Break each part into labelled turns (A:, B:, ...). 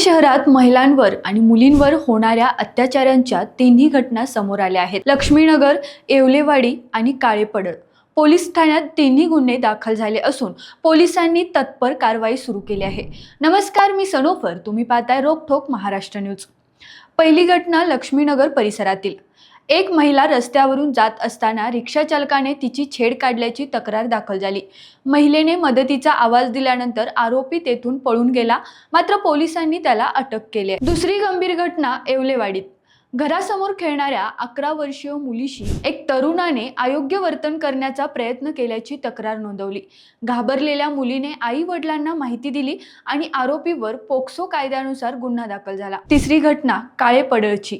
A: शहरात महिलांवर आणि मुलींवर होणाऱ्या अत्याचारांच्या तिन्ही घटना समोर आल्या आहेत. लक्ष्मीनगर, येवलेवाडी आणि काळेपडळ पोलीस ठाण्यात तिन्ही गुन्हे दाखल झाले असून पोलिसांनी तत्पर कारवाई सुरू केली आहे. नमस्कार, मी सनोफर. तुम्ही पाहताय रोकठोक महाराष्ट्र न्यूज. पहिली घटना लक्ष्मीनगर परिसरातील. एक महिला रस्त्यावरून जात असताना रिक्षा चालकाने तिची छेड काढल्याची तक्रार दाखल झाली. महिलेने मदतीचा आवाज दिल्यानंतर आरोपी तेथून पळून गेला, मात्र पोलिसांनी त्याला अटक केली. दुसरी गंभीर घटना येवलेवाडीत. घरासमोर खेळणाऱ्या 11 वर्षीय मुलीशी एक तरुणाने अयोग्य वर्तन करण्याचा प्रयत्न केल्याची तक्रार नोंदवली. घाबरलेल्या मुलीने आई वडिलांना माहिती दिली आणि आरोपीवर पोक्सो कायद्यानुसार गुन्हा दाखल झाला. तिसरी घटना काळेपडळची.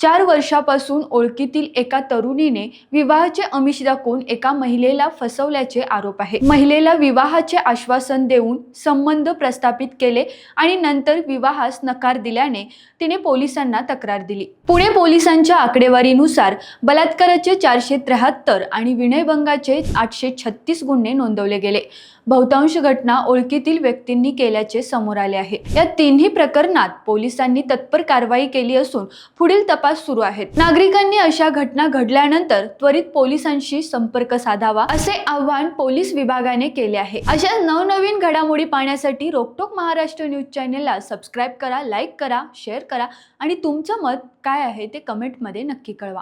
A: 4 वर्षापासून ओळखीतील एका तरुणीने विवाहाचे आमिष दाखवून एका महिलेला फसवल्याचे आरोप आहे. महिलेला विवाहाचे आश्वासन देऊन संबंध प्रस्थापित केले आणि नंतर विवाहास नकार दिल्याने तिने पोलिसांना तक्रार दिली. पुणे पोलिसांच्या आकडेवारीनुसार बलात्काराचे 473 आणि विनयभंगाचे 836 गुन्हे नोंदवले गेले. बहुतांश घटना ओळखीतील व्यक्तींनी केल्याचे समोर आले आहे. या तिन्ही प्रकरणात पोलिसांनी तत्पर कारवाई केली असून पुढील तपास सुरू आहेत. नागरिकांनी अशा घटना घडल्यानंतर त्वरित पोलिसांशी संपर्क साधावा असे आवाहन पोलीस विभागाने केले आहे. अशा नवनवीन घडामोडी पाहण्यासाठी रोकटोक महाराष्ट्र न्यूज चॅनेलला सबस्क्राईब करा, लाईक करा, शेअर करा आणि तुमचं मत काय आहे ते कमेंटमध्ये नक्की कळवा.